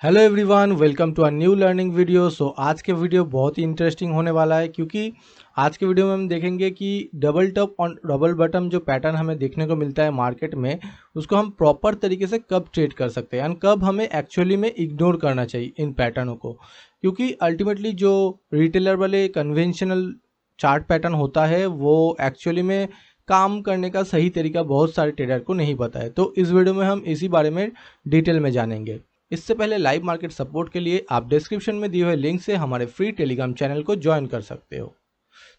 Hello everyone, welcome to a new learning video. आज के video बहुत ही इंटरेस्टिंग होने वाला है क्योंकि आज के वीडियो में हम देखेंगे कि डबल टॉप और डबल बटन जो पैटर्न हमें देखने को मिलता है मार्केट में, उसको हम प्रॉपर तरीके से कब ट्रेड कर सकते हैं एंड कब हमें एक्चुअली में इग्नोर करना चाहिए इन पैटर्नों को। क्योंकि अल्टीमेटली जो रिटेलर वाले कन्वेंशनल चार्ट पैटर्न होता है वो एक्चुअली में काम करने का सही तरीका बहुत सारे ट्रेडर को नहीं पता है। तो इस वीडियो में हम इसी बारे में डिटेल में जानेंगे। इससे पहले लाइव मार्केट सपोर्ट के लिए आप डिस्क्रिप्शन में दिए हुए लिंक से हमारे फ्री टेलीग्राम चैनल को ज्वाइन कर सकते हो।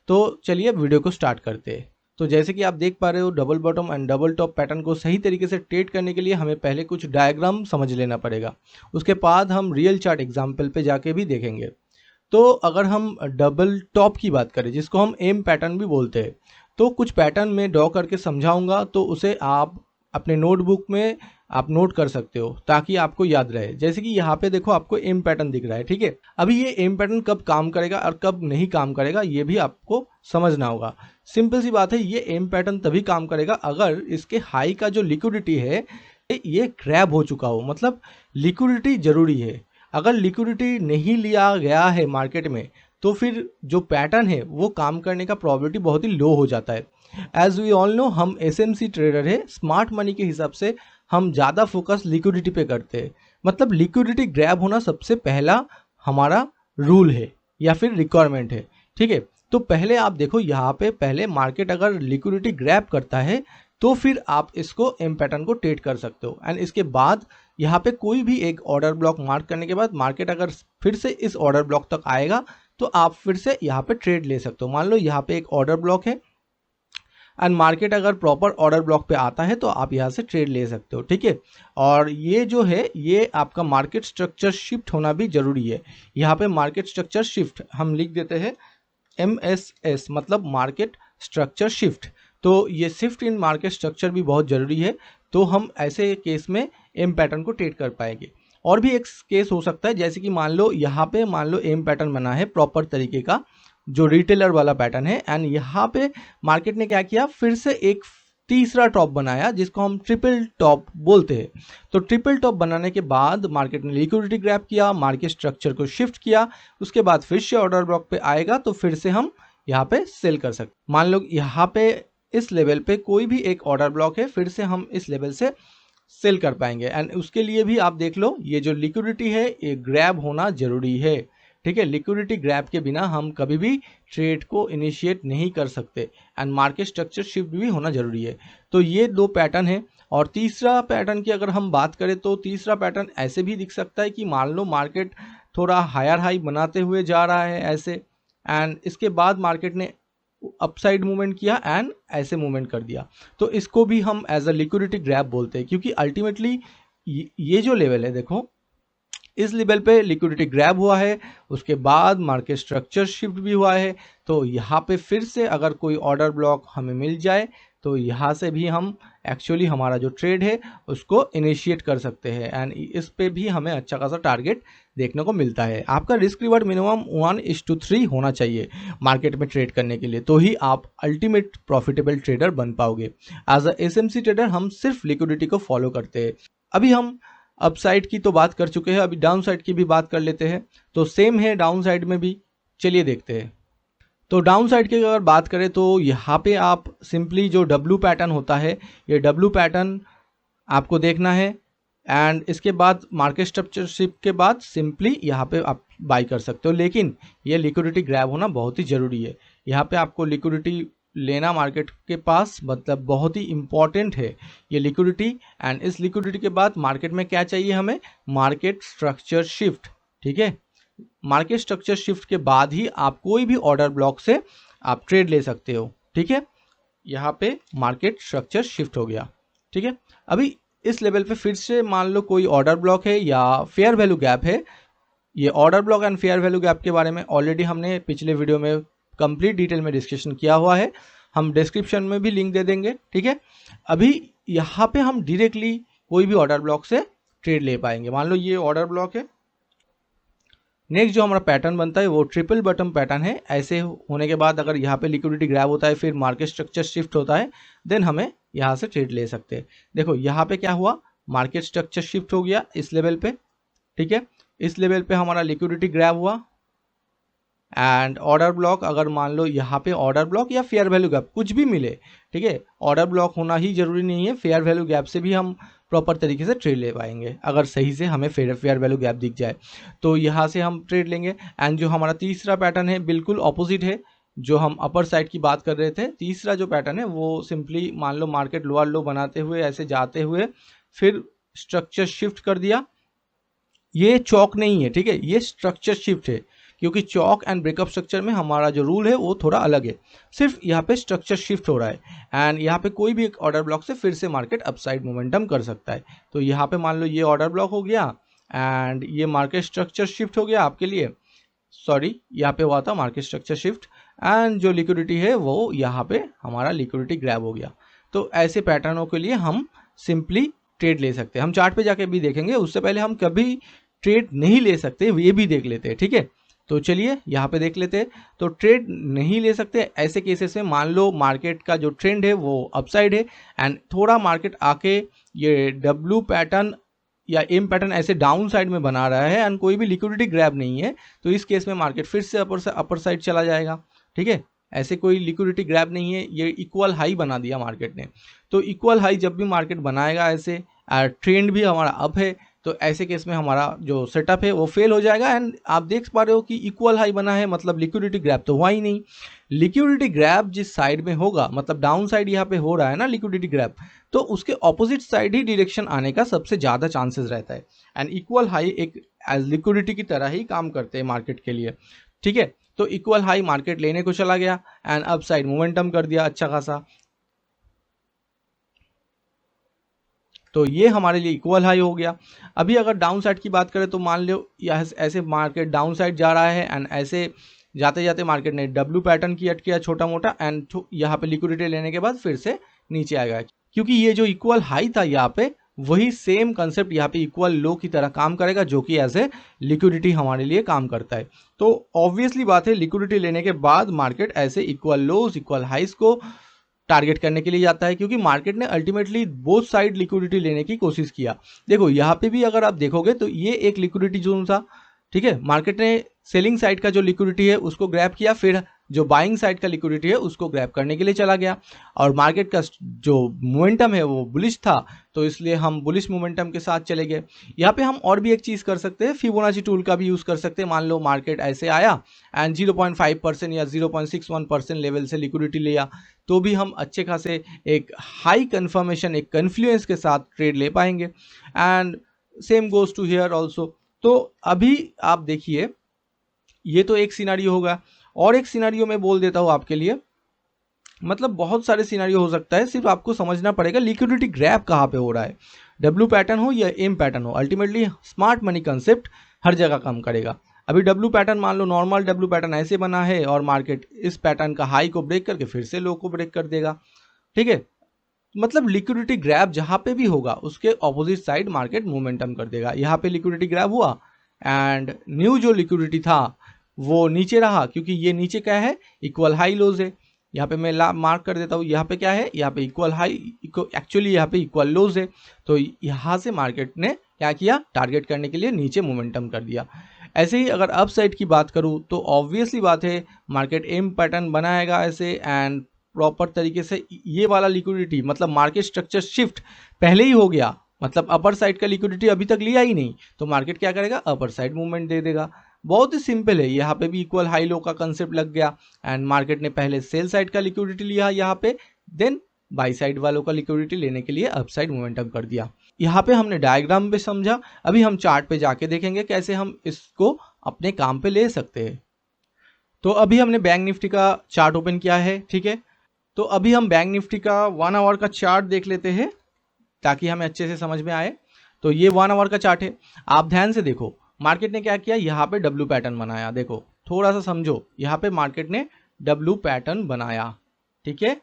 तो चलिए अब वीडियो को स्टार्ट करते हैं। तो जैसे कि आप देख पा रहे हो, double bottom and double top pattern को सही तरीके से ट्रेड करने के लिए हमें पहले कुछ डायग्राम समझ लेना पड़ेगा। उसके बाद हम रियल चार्ट एग्जाम्पल पे जाके भी देखेंगे। तो अगर हम डबल टॉप की बात करें, जिसको हम एम पैटर्न भी बोलते हैं, तो कुछ पैटर्न में ड्रॉ करके समझाऊंगा, तो उसे आप अपने नोटबुक में आप नोट कर सकते हो ताकि आपको याद रहे। जैसे कि यहाँ पे देखो, आपको एम पैटर्न दिख रहा है, ठीक है। अभी ये एम पैटर्न कब काम करेगा और कब नहीं काम करेगा ये भी आपको समझना होगा। सिंपल सी बात है, ये एम पैटर्न तभी काम करेगा अगर इसके हाई का जो लिक्विडिटी है ये ग्रैब हो चुका हो, मतलब लिक्विडिटी जरूरी है। अगर लिक्विडिटी नहीं लिया गया है मार्केट में तो फिर जो पैटर्न है वो काम करने का प्रोबेबिलिटी बहुत ही लो हो जाता है। एज वी ऑल नो, हम एसएमसी ट्रेडर है, स्मार्ट मनी के हिसाब से हम ज़्यादा फोकस लिक्विडिटी पे करते हैं। मतलब लिक्विडिटी ग्रैब होना सबसे पहला हमारा रूल है या फिर रिक्वायरमेंट है, ठीक है। तो पहले आप देखो, यहाँ पे पहले मार्केट अगर लिक्विडिटी ग्रैब करता है तो फिर आप इसको एम पैटर्न को ट्रेड कर सकते हो। एंड इसके बाद यहाँ पे कोई भी एक ऑर्डर ब्लॉक मार्क करने के बाद मार्केट अगर फिर से इस ऑर्डर ब्लॉक तक आएगा तो आप फिर से यहाँ पे ट्रेड ले सकते हो। मान लो यहाँ पे एक ऑर्डर ब्लॉक है एंड मार्केट अगर प्रॉपर ऑर्डर ब्लॉक पे आता है तो आप यहाँ से ट्रेड ले सकते हो, ठीक है। और ये जो है, ये आपका मार्केट स्ट्रक्चर शिफ्ट होना भी जरूरी है। यहाँ पे मार्केट स्ट्रक्चर शिफ्ट हम लिख देते हैं MSS, मतलब मार्केट स्ट्रक्चर शिफ्ट। तो ये शिफ्ट इन मार्केट स्ट्रक्चर भी बहुत ज़रूरी है, तो हम ऐसे केस में एम पैटर्न को ट्रेड कर पाएंगे। और भी एक केस हो सकता है, जैसे कि मान लो यहाँ पे एम पैटर्न बना है प्रॉपर तरीके का, जो रिटेलर वाला पैटर्न है, एंड यहाँ पे मार्केट ने क्या किया, फिर से एक तीसरा टॉप बनाया जिसको हम ट्रिपल टॉप बोलते हैं। तो ट्रिपल टॉप बनाने के बाद मार्केट ने लिक्विडिटी ग्रैब किया, मार्केट स्ट्रक्चर को शिफ्ट किया, उसके बाद फिर से ऑर्डर ब्लॉक पे आएगा तो फिर से हम यहाँ पे सेल कर सकते। मान लो यहाँ पे इस लेवल पे कोई भी एक ऑर्डर ब्लॉक है, फिर से हम इस लेवल से सेल कर पाएंगे। एंड उसके लिए भी आप देख लो, ये जो लिक्विडिटी है ये ग्रैब होना जरूरी है, ठीक है। लिक्विडिटी ग्रैब के बिना हम कभी भी ट्रेड को इनिशिएट नहीं कर सकते। एंड मार्केट स्ट्रक्चर शिफ्ट भी होना जरूरी है। तो ये दो पैटर्न है। और तीसरा पैटर्न की अगर हम बात करें तो तीसरा पैटर्न ऐसे भी दिख सकता है कि मान लो मार्केट थोड़ा हायर हाई बनाते हुए जा रहा है ऐसे, एंड इसके बाद मार्केट ने अपसाइड मूवमेंट किया एंड ऐसे मूवमेंट कर दिया, तो इसको भी हम एज अ लिक्विडिटी ग्रैब बोलते हैं। क्योंकि अल्टीमेटली ये जो लेवल है, देखो इस लेवल पे लिक्विडिटी ग्रैब हुआ है, उसके बाद मार्केट स्ट्रक्चर शिफ्ट भी हुआ है। तो यहाँ पे फिर से अगर कोई ऑर्डर ब्लॉक हमें मिल जाए तो यहाँ से भी हम एक्चुअली हमारा जो ट्रेड है उसको इनिशिएट कर सकते हैं। एंड इस पे भी हमें अच्छा खासा टारगेट देखने को मिलता है। आपका रिस्क रिवार्ड मिनिमम 1:3 होना चाहिए मार्केट में ट्रेड करने के लिए, तो ही आप अल्टीमेट प्रॉफिटेबल ट्रेडर बन पाओगे। एज अ एसएमसी ट्रेडर हम सिर्फ लिक्विडिटी को फॉलो करते हैं। अभी हम अपसाइड की तो बात कर चुके हैं, अभी डाउन साइड की भी बात कर लेते हैं। तो सेम है डाउन साइड में भी, चलिए देखते हैं। तो डाउन साइड की अगर बात करें तो यहाँ पे आप सिंपली जो डब्ल्यू पैटर्न होता है, ये डब्ल्यू पैटर्न आपको देखना है। एंड इसके बाद मार्केट स्ट्रक्चर शिफ्ट के बाद सिंपली यहाँ पे आप बाई कर सकते हो। लेकिन ये लिक्विडिटी ग्रैब होना बहुत ही ज़रूरी है। यहाँ पे आपको लिक्विडिटी लेना मार्केट के पास, मतलब बहुत ही इंपॉर्टेंट है ये लिक्विडिटी। एंड इस लिक्विडिटी के बाद मार्केट में क्या चाहिए हमें, मार्केट स्ट्रक्चर शिफ्ट, ठीक है। मार्केट स्ट्रक्चर शिफ्ट के बाद ही आप कोई भी ऑर्डर ब्लॉक से आप ट्रेड ले सकते हो, ठीक है। यहाँ पे मार्केट स्ट्रक्चर शिफ्ट हो गया, ठीक है। अभी इस लेवल पे फिर से मान लो कोई ऑर्डर ब्लॉक है या फेयर वैल्यू गैप है। ये order block and fair value gap के बारे में ऑलरेडी हमने पिछले वीडियो में कंप्लीट डिटेल में डिस्कशन किया हुआ है, हम डिस्क्रिप्शन में भी लिंक दे देंगे, ठीक है। अभी यहाँ पे हम डायरेक्टली कोई भी ऑर्डर ब्लॉक से ट्रेड ले पाएंगे। मान लो ये ऑर्डर ब्लॉक है, नेक्स्ट जो हमारा पैटर्न बनता है वो ट्रिपल बटन पैटर्न है। ऐसे होने के बाद अगर यहाँ पे लिक्विडिटी ग्रैब होता है, फिर मार्केट स्ट्रक्चर शिफ्ट होता है, देन हमें यहाँ से ट्रेड ले सकते हैं। देखो यहाँ पे क्या हुआ, मार्केट स्ट्रक्चर शिफ्ट हो गया इस लेवल पे, ठीक है, इस लेवल पे हमारा लिक्विडिटी ग्रैब हुआ। एंड ऑर्डर ब्लॉक, अगर मान लो यहाँ पे ऑर्डर ब्लॉक या फेयर वैल्यू गैप कुछ भी मिले, ठीक है, ऑर्डर ब्लॉक होना ही जरूरी नहीं है, फेयर वैल्यू गैप से भी हम प्रॉपर तरीके से ट्रेड ले पाएंगे अगर सही से हमें फेयर वैल्यू गैप दिख जाए तो यहाँ से हम ट्रेड लेंगे। एंड जो हमारा तीसरा पैटर्न है बिल्कुल ऑपोजिट है, जो हम अपर साइड की बात कर रहे थे। तीसरा जो पैटर्न है वो सिंपली मान लो मार्केट लोअर लो बनाते हुए ऐसे जाते हुए फिर स्ट्रक्चर शिफ्ट कर दिया। ये चौक नहीं है, ठीक है, ये स्ट्रक्चर शिफ्ट है, क्योंकि चौक एंड ब्रेकअप स्ट्रक्चर में हमारा जो रूल है वो थोड़ा अलग है, सिर्फ यहाँ पे स्ट्रक्चर शिफ्ट हो रहा है। एंड यहाँ पे कोई भी एक ऑर्डर ब्लॉक से फिर से मार्केट अपसाइड मोमेंटम कर सकता है। तो यहाँ पे मान लो ये ऑर्डर ब्लॉक हो गया एंड ये मार्केट स्ट्रक्चर शिफ्ट हो गया आपके लिए, सॉरी यहाँ पे हुआ था मार्केट स्ट्रक्चर शिफ्ट, एंड जो लिक्विडिटी है वो यहाँ पे हमारा लिक्विडिटी ग्रैब हो गया। तो ऐसे पैटर्नों के लिए हम सिंपली ट्रेड ले सकते हैं। हम चार्ट पे जाके भी देखेंगे, उससे पहले हम कभी ट्रेड नहीं ले सकते ये भी देख लेते हैं, ठीक है। तो चलिए यहाँ पे देख लेते हैं। तो ट्रेड नहीं ले सकते ऐसे केसेस में, मान लो मार्केट का जो ट्रेंड है वो अपसाइड है एंड थोड़ा मार्केट आके ये डब्ल्यू पैटर्न या एम पैटर्न ऐसे डाउन साइड में बना रहा है एंड कोई भी लिक्विडिटी ग्रैब नहीं है, तो इस केस में मार्केट फिर से अपर साइड चला जाएगा, ठीक है। ऐसे कोई लिक्विडिटी ग्रैब नहीं है, ये इक्वल हाई बना दिया मार्केट ने। तो इक्वल हाई जब भी मार्केट बनाएगा ऐसे, ट्रेंड भी हमारा अप है, तो ऐसे केस में हमारा जो सेटअप है वो फेल हो जाएगा। एंड आप देख पा रहे हो कि इक्वल हाई बना है, मतलब लिक्विडिटी ग्रैब तो हुआ ही नहीं। लिक्विडिटी ग्रैब जिस साइड में होगा, मतलब डाउन साइड यहाँ पे हो रहा है ना लिक्विडिटी ग्रैब, तो उसके ऑपोजिट साइड ही डायरेक्शन आने का सबसे ज़्यादा चांसेस रहता है। एंड इक्वल हाई एक एज लिक्विडिटी की तरह ही काम करते हैं मार्केट के लिए, ठीक है। तो इक्वल हाई मार्केट लेने को चला गया एंड अप साइड मोमेंटम कर दिया अच्छा खासा, तो ये हमारे लिए इक्वल हाई हो गया। अभी अगर डाउन साइड की बात करें तो मान लो यह ऐसे मार्केट डाउन साइड जा रहा है एंड ऐसे जाते जाते मार्केट ने डब्ल्यू पैटर्न की किया छोटा मोटा एंड यहाँ पे लिक्विडिटी लेने के बाद फिर से नीचे आ गया, क्योंकि ये जो इक्वल हाई था यहाँ पे वही सेम कंसेप्ट यहाँ पे इक्वल लो की तरह काम करेगा, जो कि एज ए लिक्विडिटी हमारे लिए काम करता है। तो ऑब्वियसली बात है लिक्विडिटी लेने के बाद मार्केट ऐसे इक्वल लोज इक्वल हाइस को टारगेट करने के लिए जाता है, क्योंकि मार्केट ने अल्टीमेटली बोथ साइड लिक्विडिटी लेने की कोशिश किया। देखो यहाँ पे भी अगर आप देखोगे तो ये एक लिक्विडिटी जोन था, ठीक है। मार्केट ने सेलिंग साइड का जो लिक्विडिटी है उसको ग्रैब किया, फिर जो बाइंग साइड का लिक्विडिटी है उसको ग्रैब करने के लिए चला गया, और मार्केट का जो मोमेंटम है वो बुलिश था, तो इसलिए हम बुलिश मोमेंटम के साथ चले गए। यहाँ पे हम और भी एक चीज़ कर सकते हैं, फिबोनाची टूल का भी यूज़ कर सकते हैं। मान लो मार्केट ऐसे आया एंड 0.5% या 0.61% लेवल से लिक्विडिटी लिया, तो भी हम अच्छे खासे एक हाई कन्फर्मेशन एक कन्फ्लुएंस के साथ ट्रेड ले पाएंगे। And same goes to here also. तो अभी आप देखिए, ये तो एक सिनारियो होगा, और एक सिनारियो मैं बोल देता हूँ आपके लिए, मतलब बहुत सारे सिनारियो हो सकता है, सिर्फ आपको समझना पड़ेगा लिक्विडिटी ग्रैब कहाँ पे हो रहा है, डब्ल्यू पैटर्न हो या एम पैटर्न हो। अल्टीमेटली स्मार्ट मनी कंसेप्ट हर जगह काम करेगा। अभी डब्ल्यू पैटर्न, मान लो नॉर्मल डब्ल्यू पैटर्न ऐसे बना है और मार्केट इस पैटर्न का हाई को ब्रेक करके फिर से लो को ब्रेक कर देगा, ठीक है। मतलब लिक्विडिटी ग्रैब जहाँ पे भी होगा उसके ऑपोजिट साइड मार्केट मोमेंटम कर देगा। यहाँ पे लिक्विडिटी ग्रैब हुआ एंड न्यू जो लिक्विडिटी था वो नीचे रहा, क्योंकि ये नीचे क्या है, इक्वल हाई लोज है। यहाँ पे मैं मार्क कर देता हूँ, यहाँ पे क्या है, यहाँ पे इक्वल हाई, एक्चुअली यहाँ पे इक्वल लोज है। तो यहाँ से मार्केट ने क्या किया, टारगेट करने के लिए नीचे मोमेंटम कर दिया। ऐसे ही अगर अप साइड की बात करूँ तो ऑब्वियसली बात है मार्केट एम पैटर्न बनाएगा ऐसे, एंड प्रॉपर तरीके से ये वाला लिक्विडिटी, मतलब मार्केट स्ट्रक्चर शिफ्ट पहले ही हो गया, मतलब अपर साइड का लिक्विडिटी अभी तक लिया ही नहीं, तो मार्केट क्या करेगा, अपर साइड मूवमेंट दे देगा। बहुत ही सिंपल है, यहाँ पे भी इक्वल हाई लो का कंसेप्ट लग गया एंड मार्केट ने पहले सेल साइड का लिक्विडिटी लिया यहाँ पे, देन बाई साइड वालों का लिक्विडिटी लेने के लिए अप साइड मोमेंटम कर दिया। यहाँ पे हमने डायग्राम पे समझा, अभी हम चार्ट पे जाके देखेंगे कैसे हम इसको अपने काम पे ले सकते हैं। तो अभी हमने बैंक निफ्टी का चार्ट ओपन किया है, ठीक है। तो अभी हम बैंक निफ्टी का 1 आवर का चार्ट देख लेते हैं ताकि हमें अच्छे से समझ में आए। तो ये 1 आवर का चार्ट है, आप ध्यान से देखो मार्केट ने क्या किया, यहाँ पे डब्ल्यू पैटर्न बनाया। देखो थोड़ा सा समझो, यहाँ पे मार्केट ने डब्ल्यू पैटर्न बनाया, ठीक है,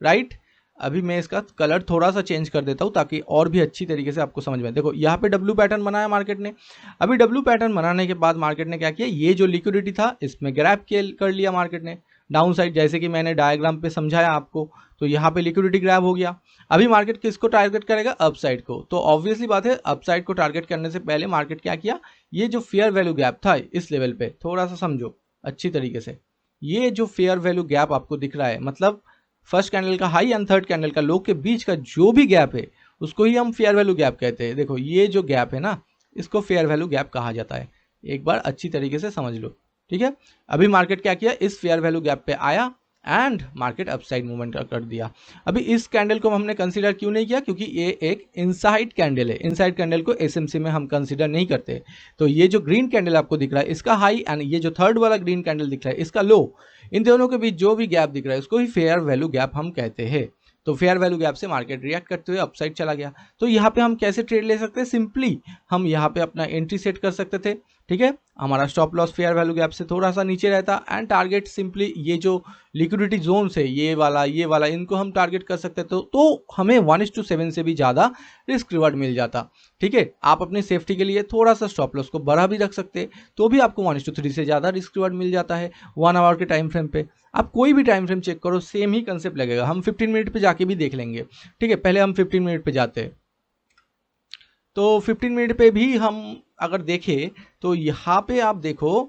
राइट। अभी मैं इसका कलर थोड़ा सा चेंज कर देता हूँ ताकि और भी अच्छी तरीके से आपको समझ में आए। देखो यहाँ पे डब्ल्यू पैटर्न बनाया मार्केट ने। अभी डब्ल्यू पैटर्न बनाने के बाद मार्केट ने क्या किया, ये जो लिक्विडिटी था इसमें ग्रैब कर लिया मार्केट ने डाउन साइड, जैसे कि मैंने डायग्राम पे समझाया आपको। तो यहाँ पे लिक्विडिटी ग्रैब हो गया। अभी मार्केट किसको टारगेट करेगा? अपसाइड को। तो ऑब्वियसली बात है अपसाइड को टारगेट करने से पहले मार्केट क्या किया, ये जो फेयर वैल्यू गैप था इस लेवल पे, थोड़ा सा समझो अच्छी तरीके से। ये जो फेयर वैल्यू गैप आपको दिख रहा है, मतलब फर्स्ट कैंडल का हाई एंड थर्ड कैंडल का लो के बीच का जो भी गैप है उसको ही हम फेयर वैल्यू गैप कहते हैं। देखो ये जो गैप है ना, इसको फेयर वैल्यू गैप कहा जाता है। एक बार अच्छी तरीके से समझ लो, ठीक है। अभी मार्केट क्या किया, इस फेयर वैल्यू गैप पे आया एंड मार्केट अपसाइड मूवमेंट कर दिया। अभी इस कैंडल को हमने कंसीडर क्यों नहीं किया, क्योंकि ये एक इनसाइड कैंडल है। इनसाइड कैंडल को एसएमसी में हम कंसीडर नहीं करते। तो ये जो ग्रीन कैंडल आपको दिख रहा है इसका हाई एंड ये जो थर्ड वाला ग्रीन कैंडल दिख रहा है इसका लो, इन दोनों के बीच जो भी गैप दिख रहा है उसको ही फेयर वैल्यू गैप हम कहते हैं। तो फेयर वैल्यू गैप से मार्केट रिएक्ट करते हुए अपसाइड चला गया। तो यहाँ पे हम कैसे ट्रेड ले सकते हैं, सिंपली हम यहाँ पे अपना एंट्री सेट कर सकते थे, ठीक है। हमारा stop loss fair value gap से थोड़ा सा नीचे रहता एंड टारगेट सिंपली ये जो लिक्विडिटी जोन है ये वाला इनको हम टारगेट कर सकते थे। तो हमें 1:7 से भी ज़्यादा रिस्क रिवार्ड मिल जाता, ठीक है। आप अपनी सेफ्टी के लिए थोड़ा सा स्टॉप लॉस को बढ़ा भी रख सकते तो भी आपको 1:3 से ज़्यादा रिस्क रिवार्ड मिल जाता है 1 आवर के टाइम फ्रेम पे। आप कोई भी टाइम फ्रेम चेक करो सेम ही कंसेप्ट लगेगा। हम 15 मिनट पे जाके भी देख लेंगे, ठीक है। पहले हम 15 मिनट पे जाते हैं। तो 15 मिनट पे भी हम अगर देखें तो यहाँ पे आप देखो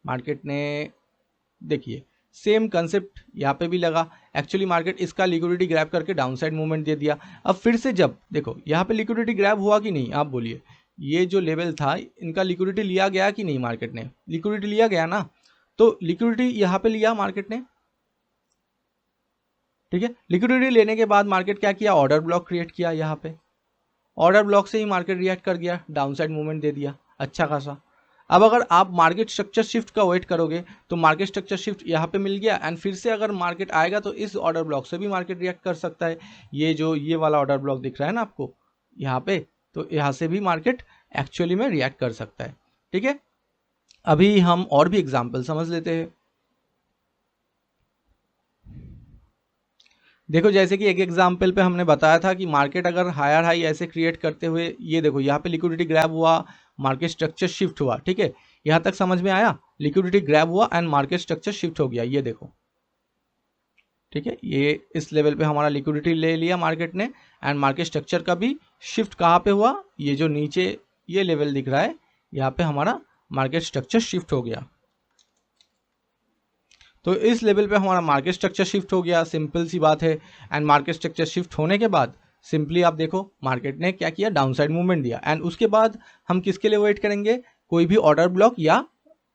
मार्केट ने, देखिए सेम कंसेप्ट यहाँ पे भी लगा। एक्चुअली मार्केट इसका लिक्विडिटी ग्रैब करके डाउनसाइड मूवमेंट दे दिया। अब फिर से जब देखो यहाँ पे लिक्विडिटी ग्रैब हुआ कि नहीं, आप बोलिए। ये जो लेवल था इनका लिक्विडिटी लिया गया कि नहीं, मार्केट ने लिक्विडिटी लिया गया ना। तो लिक्विडिटी यहाँ पे लिया मार्केट ने, ठीक है। लिक्विडिटी लेने के बाद मार्केट क्या किया, ऑर्डर ब्लॉक क्रिएट किया। यहाँ पे ऑर्डर ब्लॉक से ही मार्केट रिएक्ट कर गया, डाउनसाइड मूवमेंट दे दिया अच्छा खासा। अब अगर आप मार्केट स्ट्रक्चर शिफ्ट का वेट करोगे तो मार्केट स्ट्रक्चर शिफ्ट यहाँ पे मिल गया एंड फिर से अगर मार्केट आएगा तो इस ऑर्डर ब्लॉक से भी मार्केट रिएक्ट कर सकता है। ये जो ये वाला ऑर्डर ब्लॉक दिख रहा है ना आपको यहाँ पे, तो यहाँ से भी मार्केट एक्चुअली में रिएक्ट कर सकता है, ठीक है। अभी हम और भी एग्जाम्पल समझ लेते हैं। देखो जैसे कि एक एग्जाम्पल पे हमने बताया था कि मार्केट अगर हायर हाई ऐसे क्रिएट करते हुए, ये देखो यहाँ पे लिक्विडिटी ग्रैब हुआ, मार्केट स्ट्रक्चर शिफ्ट हुआ, ठीक है। यहाँ तक समझ में आया, लिक्विडिटी ग्रैब हुआ एंड मार्केट स्ट्रक्चर शिफ्ट हो गया, ये देखो, ठीक है। ये इस लेवल पे हमारा लिक्विडिटी ले लिया मार्केट ने एंड मार्केट स्ट्रक्चर का भी शिफ्ट कहाँ पे हुआ, ये जो नीचे ये लेवल दिख रहा है यहाँ पे हमारा मार्केट स्ट्रक्चर शिफ्ट हो गया। तो इस लेवल पे हमारा मार्केट स्ट्रक्चर शिफ्ट हो गया, सिंपल सी बात है। एंड मार्केट स्ट्रक्चर शिफ्ट होने के बाद सिंपली आप देखो मार्केट ने क्या किया, डाउनसाइड मूवमेंट दिया एंड उसके बाद हम किसके लिए वेट करेंगे, कोई भी ऑर्डर ब्लॉक या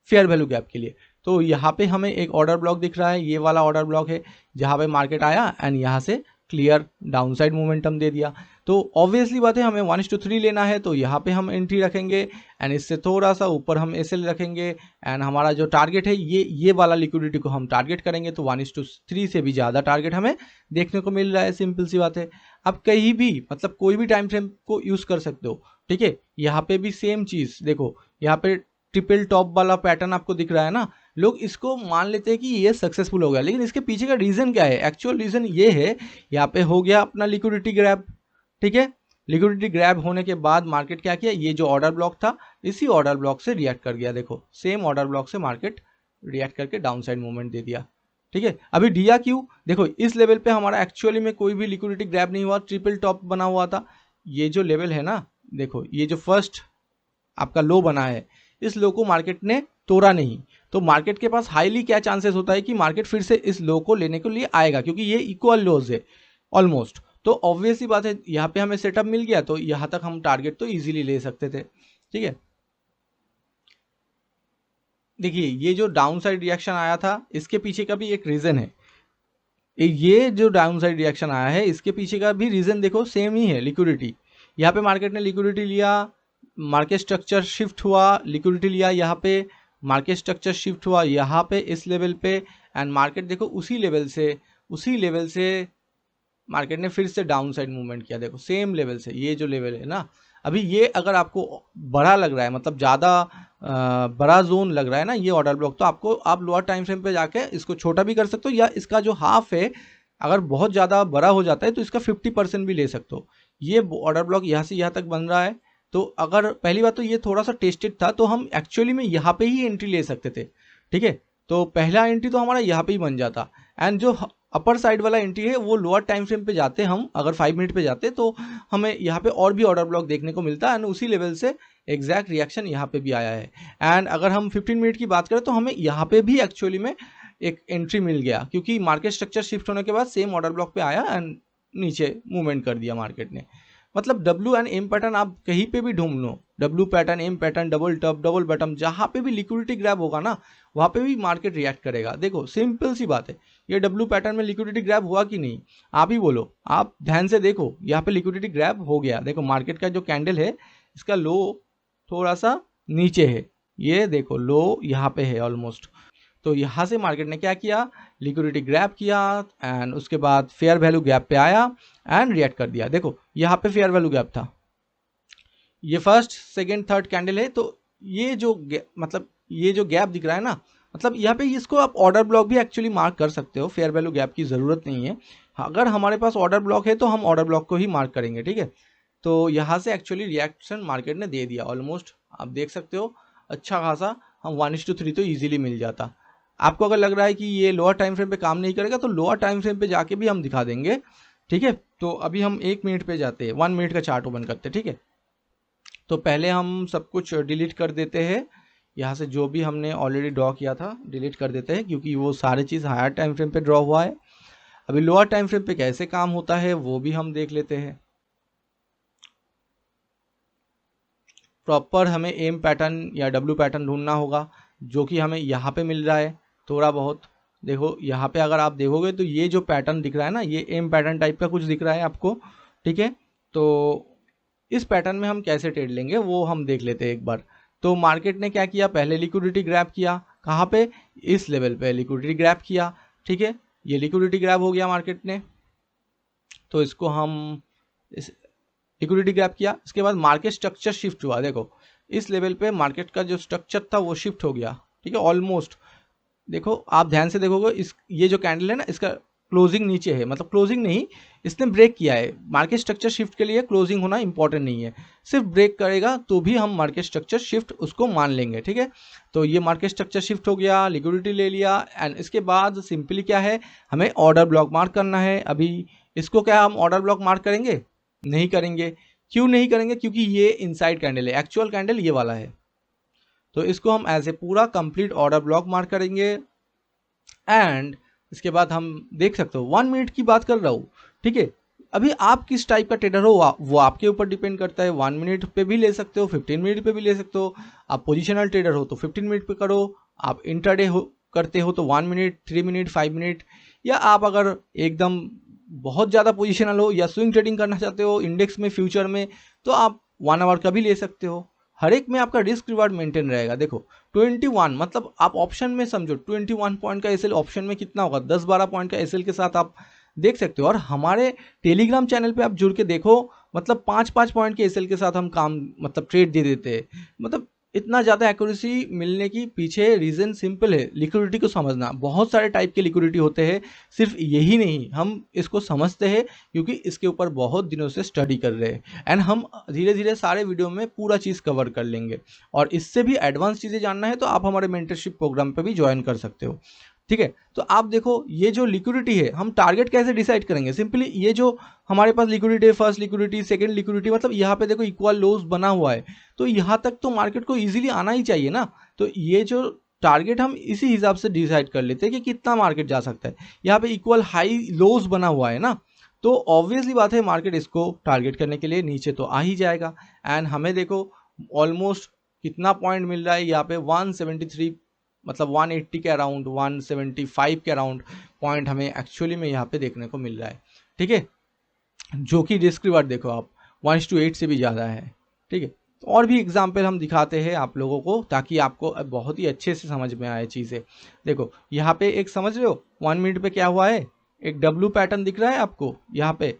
फेयर वैल्यू गैप के लिए। तो यहाँ पे हमें एक ऑर्डर ब्लॉक दिख रहा है, ये वाला ऑर्डर ब्लॉक है जहाँ पे मार्केट आया एंड यहाँ से क्लियर डाउनसाइड मोमेंटम दे दिया। तो ऑब्वियसली बात है हमें 1:3 लेना है, तो यहाँ पे हम एंट्री रखेंगे एंड इससे थोड़ा सा ऊपर हम एसएल रखेंगे एंड हमारा जो टारगेट है ये वाला लिक्विडिटी को हम टारगेट करेंगे। तो 1:3 से भी ज़्यादा टारगेट हमें देखने को मिल रहा है, सिंपल सी बात है। आप कहीं भी मतलब कोई भी टाइम फ्रेम को यूज़ कर सकते हो, ठीक है। यहाँ पे भी सेम चीज़ देखो, यहाँ पे ट्रिपल टॉप वाला पैटर्न आपको दिख रहा है ना, लोग इसको मान लेते हैं कि ये सक्सेसफुल हो गया, लेकिन इसके पीछे का रीज़न क्या है, एक्चुअल रीज़न ये है, यहाँ पे हो गया अपना लिक्विडिटी ग्रैब, ठीक है। लिक्विडिटी ग्रैब होने के बाद मार्केट क्या किया, ये जो ऑर्डर ब्लॉक था इसी ऑर्डर ब्लॉक से रिएक्ट कर गया। देखो सेम ऑर्डर ब्लॉक से मार्केट रिएक्ट करके डाउनसाइड मूवमेंट दे दिया, ठीक है। अभी दिया क्यों, देखो इस लेवल पे हमारा एक्चुअली में कोई भी लिक्विडिटी ग्रैब नहीं हुआ, ट्रिपल टॉप बना हुआ था। ये जो लेवल है ना, देखो ये जो फर्स्ट आपका लो बना है, इस लो को मार्केट ने तोड़ा नहीं। तो मार्केट के पास हाईली क्या चांसेस होता है कि मार्केट फिर से इस लो को लेने के लिए आएगा, क्योंकि ये इक्वल लोज है ऑलमोस्ट। तो ऑब्वियसली बात है यहाँ पे हमें सेटअप मिल गया, तो यहाँ तक हम टारगेट तो इजीली ले सकते थे, ठीक है। देखिए ये जो डाउन साइड रिएक्शन आया था इसके पीछे का भी एक रीज़न है। ये जो डाउन साइड रिएक्शन आया है इसके पीछे का भी रीज़न देखो सेम ही है, लिक्विडिटी। यहाँ पे मार्केट ने लिक्विडिटी लिया, मार्केट स्ट्रक्चर शिफ्ट हुआ, लिक्विडिटी लिया, यहाँ पे मार्केट स्ट्रक्चर शिफ्ट हुआ यहाँ पे इस लेवल पे एंड मार्केट देखो उसी लेवल से मार्केट ने फिर से डाउन साइड मूवमेंट किया। देखो सेम लेवल से, ये जो लेवल है ना, अभी ये अगर आपको बड़ा लग रहा है, मतलब ज़्यादा बड़ा जोन लग रहा है ना ये ऑर्डर ब्लॉक, तो आपको आप लोअर टाइम फ्रेम पे जाके इसको छोटा भी कर सकते हो, या इसका जो हाफ है अगर बहुत ज़्यादा बड़ा हो जाता है तो इसका 50% भी ले सकते हो। ये ऑर्डर ब्लॉक यहाँ से यहाँ तक बन रहा है, तो अगर पहली बात तो ये थोड़ा सा टेस्टेड था, तो हम एक्चुअली में यहाँ पे ही एंट्री ले सकते थे, ठीक है। तो पहला एंट्री तो हमारा यहाँ पे ही बन जाता एंड जो अपर साइड वाला एंट्री है वो लोअर टाइम फ्रेम पे जाते हम अगर 5 मिनट पे जाते तो हमें यहाँ पे और भी ऑर्डर ब्लॉक देखने को मिलता है एंड उसी लेवल से एग्जैक्ट रिएक्शन यहाँ पे भी आया है। एंड अगर हम 15 मिनट की बात करें तो हमें यहाँ पे भी एक्चुअली में एक एंट्री मिल गया, क्योंकि मार्केट स्ट्रक्चर शिफ्ट होने के बाद सेम ऑर्डर ब्लॉक पे आया एंड नीचे मूवमेंट कर दिया मार्केट ने। मतलब डब्ल्यू एंड एम पैटर्न आप कहीं पे भी ढूंढ लो, W pattern, M pattern, double top, double bottom, जहाँ पे भी लिक्विडिटी ग्रैब होगा ना वहाँ पे भी मार्केट रिएक्ट करेगा। देखो सिंपल सी बात है, ये डब्ल्यू पैटर्न में लिक्विडिटी ग्रैब हुआ कि नहीं, आप ही बोलो, आप ध्यान से देखो, यहाँ पे लिक्विडिटी ग्रैब हो गया। देखो मार्केट का जो कैंडल है इसका लो थोड़ा सा नीचे है, ये देखो लो यहाँ पे है ऑलमोस्ट। तो यहाँ से मार्केट ने क्या किया, लिक्विडिटी ग्रैब किया एंड उसके बाद फेयर वैल्यू गैप पे आया एंड रिएक्ट कर दिया। देखो यहाँ पे फेयर वैल्यू गैप था, ये फर्स्ट सेकंड थर्ड कैंडल है, तो ये जो मतलब ये जो गैप दिख रहा है ना, मतलब यहाँ पे इसको आप ऑर्डर ब्लॉक भी एक्चुअली मार्क कर सकते हो, फेयर वैल्यू गैप की ज़रूरत नहीं है। अगर हमारे पास ऑर्डर ब्लॉक है तो हम ऑर्डर ब्लॉक को ही मार्क करेंगे, ठीक है। तो यहाँ से एक्चुअली रिएक्शन मार्केट ने दे दिया ऑलमोस्ट, आप देख सकते हो अच्छा खासा, हम 1:3 तो ईजिली मिल जाता। आपको अगर लग रहा है कि ये लोअर टाइम फ्रेम पे काम नहीं करेगा तो लोअर टाइम फ्रेम पे जाके भी हम दिखा देंगे, ठीक है। तो अभी हम 1 मिनट पे जाते हैं, 1 मिनट का चार्ट ओपन करते हैं, ठीक है। तो पहले हम सब कुछ डिलीट कर देते हैं, यहाँ से जो भी हमने ऑलरेडी ड्रॉ किया था डिलीट कर देते हैं, क्योंकि वो सारी चीज़ हायर टाइम फ्रेम पे ड्रॉ हुआ है। अभी लोअर टाइम फ्रेम पे कैसे काम होता है वो भी हम देख लेते हैं। प्रॉपर हमें एम पैटर्न या डब्ल्यू पैटर्न ढूंढना होगा, जो कि हमें यहाँ पे मिल रहा है थोड़ा बहुत। देखो यहाँ पे अगर आप देखोगे तो ये जो पैटर्न दिख रहा है ना, ये एम पैटर्न टाइप का कुछ दिख रहा है आपको, ठीक है। तो इस पैटर्न में हम कैसे ट्रेड लेंगे वो हम देख लेते हैं एक बार। तो मार्केट ने क्या किया, पहले लिक्विडिटी ग्रैब किया, कहाँ पे, इस लेवल पे लिक्विडिटी ग्रैब किया, ठीक है। ये लिक्विडिटी ग्रैब हो गया मार्केट ने, तो इसको हम इस लिक्विडिटी ग्रैब किया। इसके बाद मार्केट स्ट्रक्चर शिफ्ट हुआ, देखो इस लेवल पे मार्केट का जो स्ट्रक्चर था वो शिफ्ट हो गया, ठीक है ऑलमोस्ट। देखो आप ध्यान से देखोगे, इस ये जो कैंडल है ना इसका क्लोजिंग नीचे है, मतलब क्लोजिंग नहीं, इसने ब्रेक किया है। मार्केट स्ट्रक्चर शिफ्ट के लिए क्लोजिंग होना इंपॉर्टेंट नहीं है, सिर्फ ब्रेक करेगा तो भी हम मार्केट स्ट्रक्चर शिफ्ट उसको मान लेंगे, ठीक है। तो ये मार्केट स्ट्रक्चर शिफ्ट हो गया, लिक्विडिटी ले लिया एंड इसके बाद सिंपली क्या है, हमें ऑर्डर ब्लॉक मार्क करना है। अभी इसको क्या हम ऑर्डर ब्लॉक मार्क करेंगे, नहीं करेंगे। क्यों नहीं करेंगे, क्योंकि ये इनसाइड कैंडल है, एक्चुअल कैंडल ये वाला है, तो इसको हम एज ए पूरा कंप्लीट ऑर्डर ब्लॉक मार्क करेंगे। एंड इसके बाद हम देख सकते हो 1 मिनट की बात कर रहा हूँ, ठीक है। अभी आप किस टाइप का ट्रेडर हो वो आपके ऊपर डिपेंड करता है, 1 मिनट पे भी ले सकते हो, 15 मिनट पे भी ले सकते हो। आप पोजिशनल ट्रेडर हो तो 15 मिनट पे करो, आप इंट्राडे हो करते हो तो 1 मिनट, 3 मिनट, 5 मिनट, या आप अगर एकदम बहुत ज़्यादा पोजिशनल हो या स्विंग ट्रेडिंग करना चाहते हो इंडेक्स में, फ्यूचर में, तो आप 1 आवर का भी ले सकते हो। हर एक में आपका रिस्क रिवार्ड मेंटेन रहेगा। देखो 21 मतलब आप ऑप्शन में समझो 21 पॉइंट का एसएल ऑप्शन में कितना होगा, 10-12 पॉइंट का एसएल के साथ आप देख सकते हो। और हमारे टेलीग्राम चैनल पे आप जुड़ के देखो, मतलब 5-5 पॉइंट के एसएल के साथ हम काम मतलब ट्रेड दे देते हैं। मतलब इतना ज़्यादा एक्यूरेसी मिलने की पीछे रीज़न सिंपल है, लिक्विडिटी को समझना। बहुत सारे टाइप के लिक्विडिटी होते हैं, सिर्फ यही नहीं, हम इसको समझते हैं क्योंकि इसके ऊपर बहुत दिनों से स्टडी कर रहे हैं एंड हम धीरे धीरे सारे वीडियो में पूरा चीज़ कवर कर लेंगे। और इससे भी एडवांस चीज़ें जानना है तो आप हमारे मेंटरशिप प्रोग्राम पर भी ज्वाइन कर सकते हो, ठीक है। तो आप देखो ये जो लिक्विडिटी है, हम टारगेट कैसे डिसाइड करेंगे, सिंपली ये जो हमारे पास लिक्विडिटी है, फर्स्ट लिक्विडिटी, सेकंड लिक्विडिटी, मतलब यहाँ पे देखो इक्वल लोज बना हुआ है, तो यहाँ तक तो मार्केट को इजीली आना ही चाहिए ना। तो ये जो टारगेट हम इसी हिसाब से डिसाइड कर लेते हैं कि कितना मार्केट जा सकता है। यहाँ पे इक्वल हाई लोज बना हुआ है ना, तो ऑब्वियसली बात है मार्केट इसको टारगेट करने के लिए नीचे तो आ ही जाएगा। एंड हमें देखो ऑलमोस्ट कितना पॉइंट मिल रहा है यहाँ पे, 173 मतलब 180 के अराउंड, 175 के अराउंड पॉइंट हमें एक्चुअली में यहाँ पे देखने को मिल रहा है, ठीक है। जो कि रिस्क रिवार्ड देखो आप 1:8 से भी ज़्यादा है, ठीक है। तो और भी एग्जाम्पल हम दिखाते हैं आप लोगों को ताकि आपको बहुत ही अच्छे से समझ में आए चीज़ें। देखो यहाँ पे एक समझ रहे हो 1 मिनट पे क्या हुआ है, एक डब्ल्यू पैटर्न दिख रहा है आपको यहाँ पे,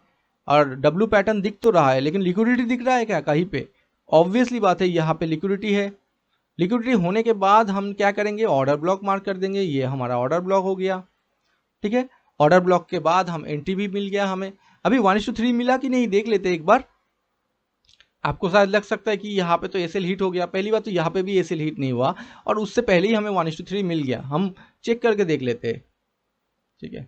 और डब्ल्यू पैटर्न दिख तो रहा है लेकिन लिक्विडिटी दिख रहा है क्या कहीं पे? ऑब्वियसली बात है यहाँ पे लिक्विडिटी है। लिक्विडिटी होने के बाद हम क्या करेंगे, ऑर्डर ब्लॉक मार्क कर देंगे, ये हमारा ऑर्डर ब्लॉक हो गया, ठीक है। ऑर्डर ब्लॉक के बाद हम एंट्री भी मिल गया हमें। अभी 1:3 मिला कि नहीं देख लेते एक बार। आपको शायद लग सकता है कि यहाँ पे तो एसएल हिट हो गया, पहली बात तो यहाँ पे भी एसएल हिट नहीं हुआ और उससे पहले ही हमें 1:3 मिल गया। हम चेक करके देख लेते हैं, ठीक है,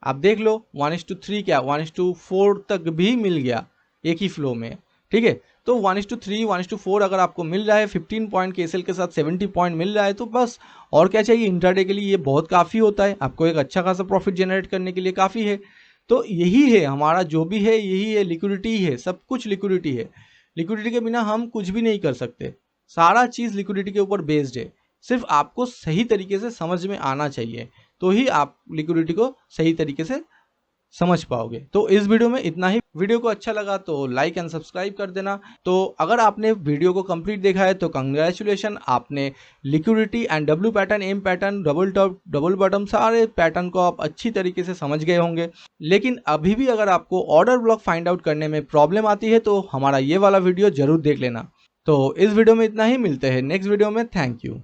आप देख लो 1:3 क्या 1:4 तक भी मिल गया एक ही फ्लो में। ठीक है, तो 1:3 1:4 अगर आपको मिल रहा है 15 पॉइंट के एसएल के साथ 70 पॉइंट मिल रहा है तो बस और क्या चाहिए। इंट्राडे के लिए ये बहुत काफ़ी होता है, आपको एक अच्छा खासा प्रॉफिट जनरेट करने के लिए काफ़ी है। तो यही है हमारा जो भी है, यही है, लिक्विडिटी है, सब कुछ लिक्विडिटी है। लिक्विडिटी के बिना हम कुछ भी नहीं कर सकते, सारा चीज़ लिक्विडिटी के ऊपर बेस्ड है। सिर्फ आपको सही तरीके से समझ में आना चाहिए, तो ही आप लिक्विडिटी को सही तरीके से समझ पाओगे। तो इस वीडियो में इतना ही। वीडियो को अच्छा लगा तो लाइक एंड सब्सक्राइब कर देना। तो अगर आपने वीडियो को कंप्लीट देखा है तो कंग्रेचुलेशन, आपने liquidity and W pattern, M pattern, double top, double bottom, सारे पैटर्न को आप अच्छी तरीके से समझ गए होंगे। लेकिन अभी भी अगर आपको ऑर्डर ब्लॉक फाइंड आउट करने में प्रॉब्लम आती है तो हमारा ये वाला वीडियो जरूर देख लेना। तो इस वीडियो में इतना ही, मिलते हैं नेक्स्ट वीडियो में। Thank you.